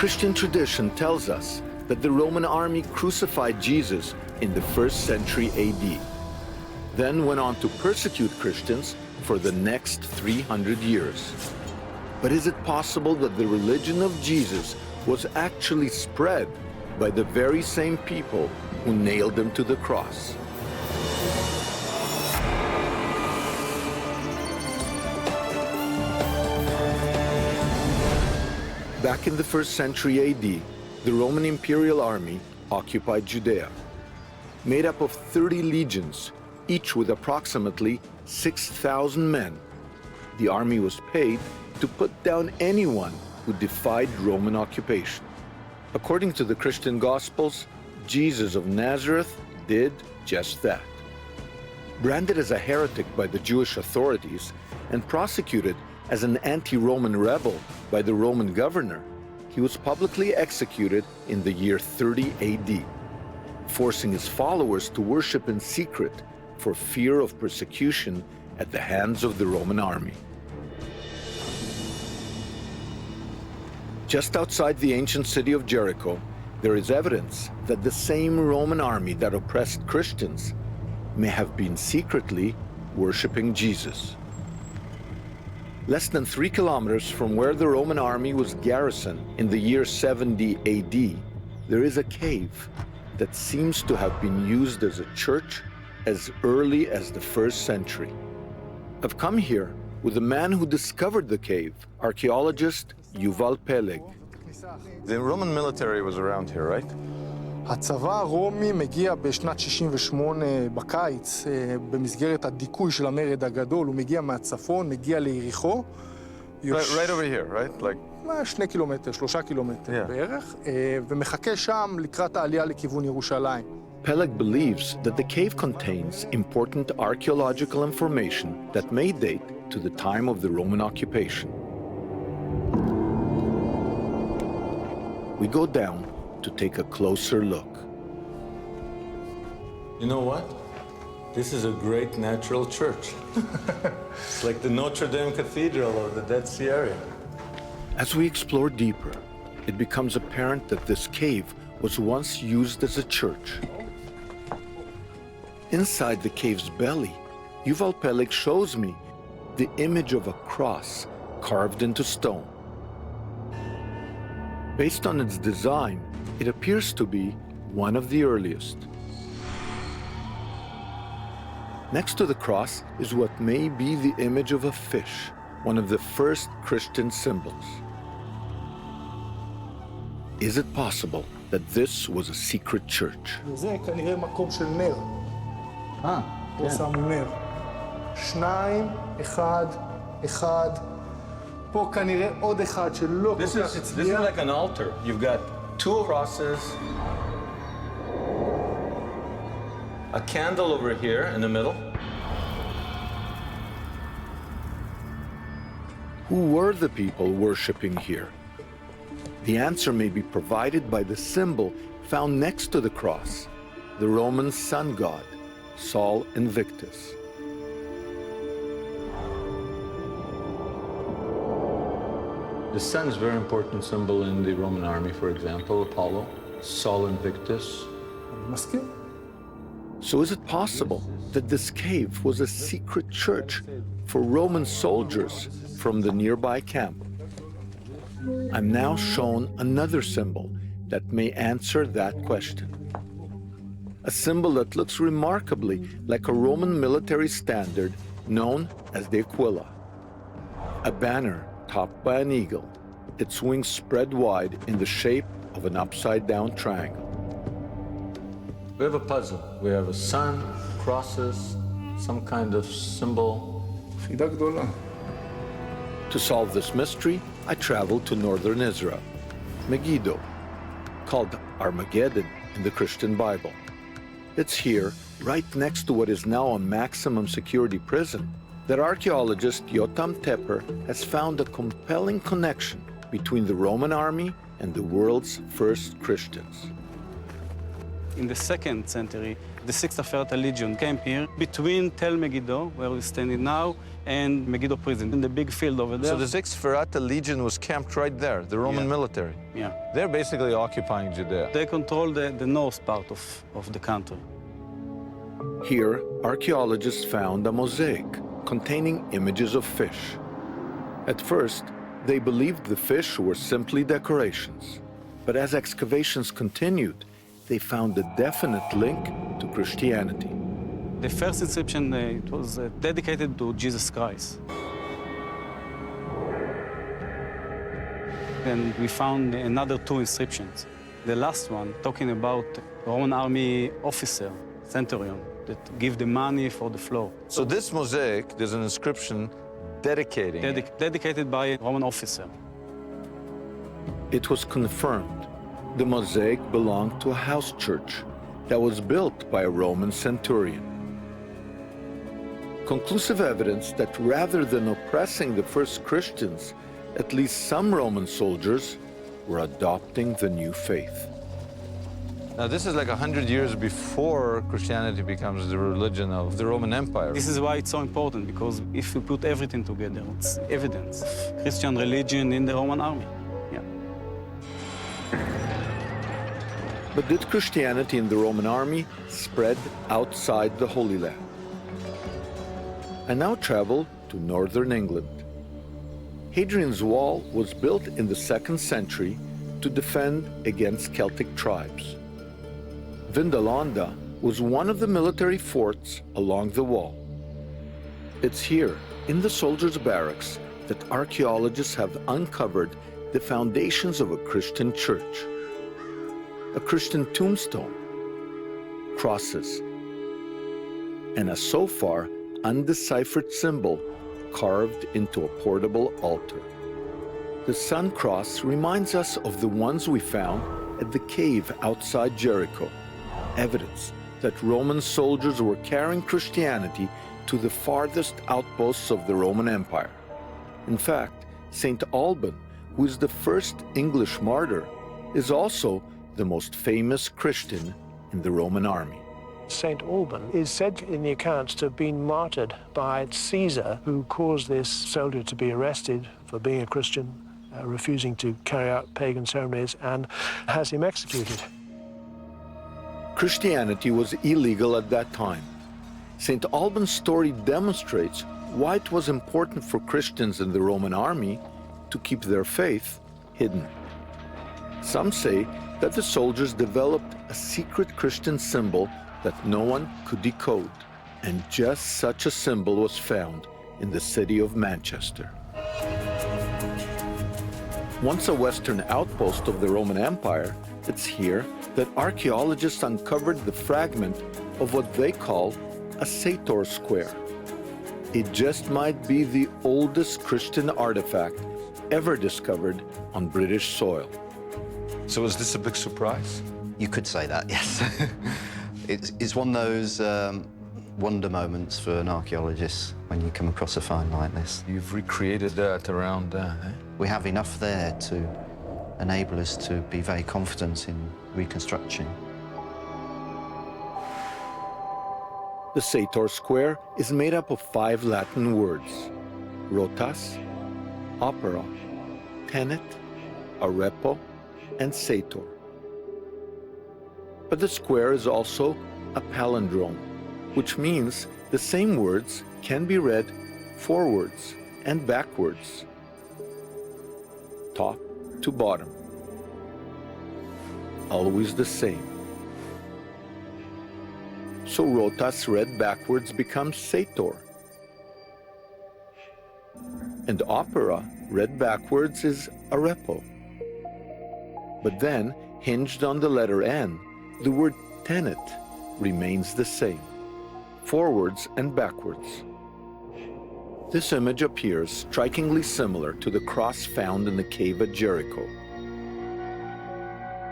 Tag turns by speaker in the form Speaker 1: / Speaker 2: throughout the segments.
Speaker 1: Christian tradition tells us that the Roman army crucified Jesus in the 1st century AD, then went on to persecute Christians for the next 300 years. But is it possible that the religion of Jesus was actually spread by the very same people who nailed him to the cross? Back in the 1st century AD, the Roman imperial army occupied Judea. Made up of 30 legions, each with approximately 6,000 men, the army was paid to put down anyone who defied Roman occupation. According to the Christian Gospels, Jesus of Nazareth did just that. Branded as a heretic by the Jewish authorities and prosecuted as an anti-Roman rebel by the Roman governor, he was publicly executed in the year 30 AD, forcing his followers to worship in secret for fear of persecution at the hands of the Roman army. Just outside the ancient city of Jericho, there is evidence that the same Roman army that oppressed Christians may have been secretly worshiping Jesus. Less than 3 kilometers from where the Roman army was garrisoned in the year 70 AD, there is a cave that seems to have been used as a church as early as the 1st century. I've come here with the man who discovered the cave, archaeologist YUVAL PELEG.
Speaker 2: The Roman military was around here, right?
Speaker 3: הצבא הרומי מגיע בשנת 68 בקיץ, במסגרת הדיכוי של המרד הגדול, הוא מגיע מהצפון, מגיע ליריחו.
Speaker 2: Right over here, right? Like...
Speaker 3: 2 קילומטר, 3 קילומטר בערך, ומחכה שם לקראת העלייה לכיוון ירושלים.
Speaker 1: Peleg believes that the cave contains important archaeological information that may date to the time of the Roman occupation. We go down to take a closer look.
Speaker 4: You know what? This is a great natural church. It's like the Notre Dame Cathedral of the Dead Sea area.
Speaker 1: As we explore deeper, it becomes apparent that this cave was once used as a church. Inside the cave's belly, YUVAL PELEG shows me the image of a cross carved into stone. Based on its design, it appears to be one of the earliest. Next to the cross is what may be the image of a fish, one of the first Christian symbols. Is it possible that this was a secret church?
Speaker 3: וזה כנראה מקום של נר. פה שמו נר. 2, 1, 1. פה כנראה עוד אחד שלא כל כך הצליח.
Speaker 4: This is like an altar. You've got 2 crosses, a candle over here in the middle.
Speaker 1: Who were the people worshiping here? The answer may be provided by the symbol found next to the cross, the Roman sun god, Sol Invictus.
Speaker 4: The sun is a very important symbol in the Roman army, for example, Apollo, Sol Invictus.
Speaker 3: מסכים.
Speaker 1: So is it possible that this cave was a secret church for Roman soldiers from the nearby camp? I'm now shown another symbol that may answer that question. A symbol that looks remarkably like a Roman military standard known as the aquila. A banner topped by an eagle, its wings spread wide in the shape of an upside-down triangle.
Speaker 4: We have a puzzle. We have a sun, crosses, some kind of symbol.
Speaker 3: חידה גדולה.
Speaker 1: To solve this mystery, I traveled to northern Israel, Megiddo, called Armageddon in the Christian Bible. It's here, right next to what is now a maximum security prison, that archaeologist Yotam Tepper has found a compelling connection between the Roman army and the world's first Christians.
Speaker 5: In the 2nd century, The 6th Ferata Legion came here between Tel Megiddo, where we're standing now, and Megiddo prison, in the big field over there.
Speaker 2: So the 6th Ferata Legion was camped right there, the Roman military.
Speaker 5: Yeah.
Speaker 2: They're basically occupying Judea.
Speaker 5: They control the north part of the country.
Speaker 1: Here, archaeologists found a mosaic containing images of fish. At first, they believed the fish were simply decorations. But as excavations continued, they found a definite link to Christianity.
Speaker 5: The first inscription it was dedicated to Jesus Christ. And we found another 2 inscriptions. The last one talking about Roman army officer, centurion, that give the money for the floor.
Speaker 2: So this mosaic, there's an inscription dedicating it.
Speaker 5: Dedicated by a Roman officer.
Speaker 1: It was confirmed the mosaic belonged to a house church that was built by a Roman centurion. Conclusive evidence that rather than oppressing the first Christians, at least some Roman soldiers were adopting the new faith.
Speaker 2: Now, this is like 100 years before Christianity becomes the religion of the Roman Empire.
Speaker 5: This is why it's so important, because if we put everything together, it's evidence of Christian religion in the Roman army. Yeah.
Speaker 1: But did Christianity in the Roman army spread outside the Holy Land? I now travel to northern England. Hadrian's Wall was built in the 2nd century to defend against Celtic tribes. Vindolanda was one of the military forts along the wall. It's here, in the soldiers' barracks, that archaeologists have uncovered the foundations of a Christian church. A Christian tombstone, crosses, and a so far undeciphered symbol carved into a portable altar. The sun cross reminds us of the ones we found at the cave outside Jericho, evidence that Roman soldiers were carrying Christianity to the farthest outposts of the Roman Empire. In fact, St. Alban, who is the first English martyr, is also the most famous Christian in the Roman army.
Speaker 6: St. Alban is said in the accounts to have been martyred by Caesar, who caused this soldier to be arrested for being a Christian, refusing to carry out pagan ceremonies, and has him executed.
Speaker 1: Christianity was illegal at that time. St. Alban's story demonstrates why it was important for Christians in the Roman army to keep their faith hidden. Some say that the soldiers developed a secret Christian symbol that no one could decode, and just such a symbol was found in the city of Manchester. Once a western outpost of the Roman Empire, it's here that archaeologists uncovered the fragment of what they call a sator square. It just might be the oldest Christian artifact ever discovered on British soil.
Speaker 2: So is this a big surprise?
Speaker 7: You could say that, yes. It's one of those wonder moments for an archaeologist when you come across a find like this.
Speaker 2: You've recreated that around that, eh?
Speaker 7: We have enough there to enable us to be very confident in reconstruction.
Speaker 1: The sator square is made up of 5 Latin words: rotas, opera, tenet, arepo, and sator. But the square is also a palindrome, which means the same words can be read forwards and backwards, top to bottom, always the same. So rotas read backwards becomes sator, and opera read backwards is arepo. But then, hinged on the letter N, the word tenet remains the same, forwards and backwards. This image appears strikingly similar to the cross found in the cave at Jericho.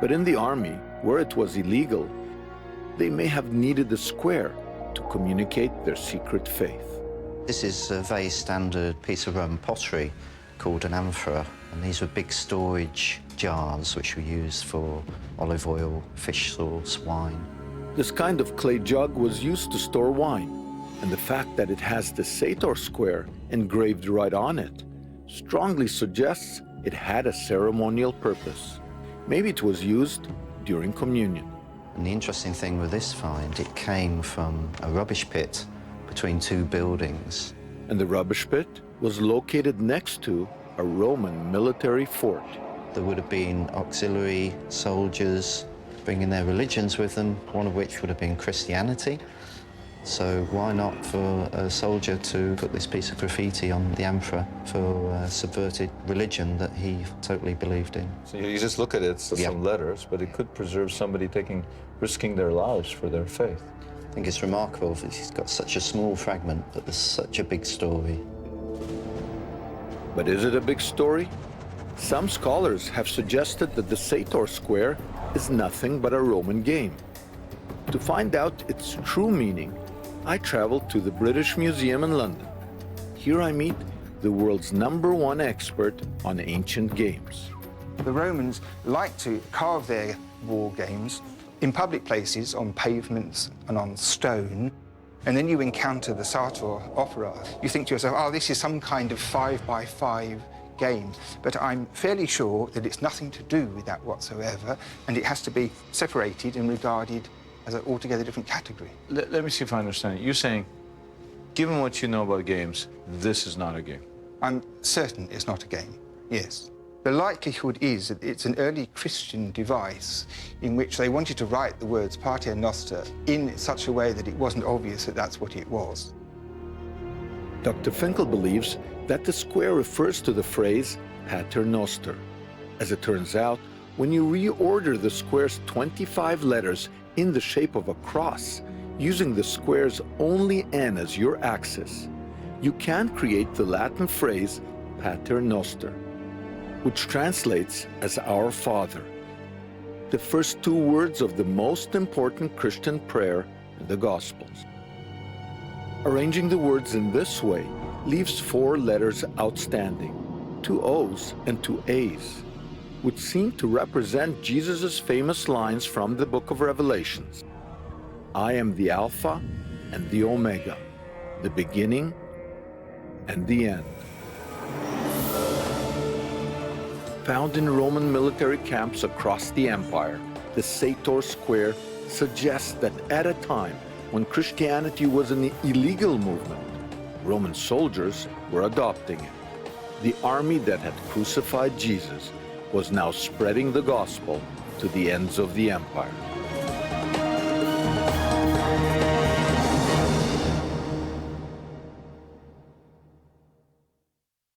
Speaker 1: But in the army, where it was illegal, they may have needed the square to communicate their secret faith.
Speaker 7: This is a very standard piece of Roman pottery called an amphora, and these were big storage jars which were used for olive oil, fish sauce, wine.
Speaker 1: This kind of clay jug was used to store wine, and the fact that it has the sator square engraved right on it strongly suggests it had a ceremonial purpose. Maybe it was used during communion.
Speaker 7: And the interesting thing with this find, it came from a rubbish pit between two buildings.
Speaker 1: And the rubbish pit was located next to a Roman military fort.
Speaker 7: There would have been auxiliary soldiers bringing their religions with them, one of which would have been Christianity. So why not for a soldier to put this piece of graffiti on the emperor for a subverted religion that he totally believed in?
Speaker 2: So you just look at it, it's some letters, but it could preserve somebody risking their lives for their faith.
Speaker 7: I think it's remarkable that he's got such a small fragment, but there's such a big story.
Speaker 1: But is it a big story? Some scholars have suggested that the sator square is nothing but a Roman game. To find out its true meaning, I traveled to the British Museum in London. Here I meet the world's #1 expert on ancient games.
Speaker 8: The Romans liked to carve their war games in public places, on pavements and on stone. And then you encounter the Sartor opera. You think to yourself, oh, this is some kind of 5x5 game. But I'm fairly sure that it's nothing to do with that whatsoever, and it has to be separated and regarded as an altogether different category.
Speaker 2: Let me see if I understand it. You're saying, given what you know about games, this is not a game?
Speaker 8: I'm certain it's not a game, yes. The likelihood is that it's an early Christian device in which they wanted to write the words Pater Noster in such a way that it wasn't obvious that that's what it was.
Speaker 1: Dr. Finkel believes that the square refers to the phrase Pater Noster. As it turns out, when you reorder the square's 25 letters in the shape of a cross, using the square's only N as your axis, you can create the Latin phrase Pater Noster, which translates as Our Father, the first two words of the most important Christian prayer in the Gospels. Arranging the words in this way leaves 4 letters outstanding, 2 O's and 2 A's, which seem to represent Jesus' famous lines from the book of Revelations. I am the Alpha and the Omega, the beginning and the end. Found in Roman military camps across the empire, the sator square suggests that at a time when Christianity was an illegal movement, Roman soldiers were adopting it. The army that had crucified Jesus was now spreading the gospel to the ends of the empire.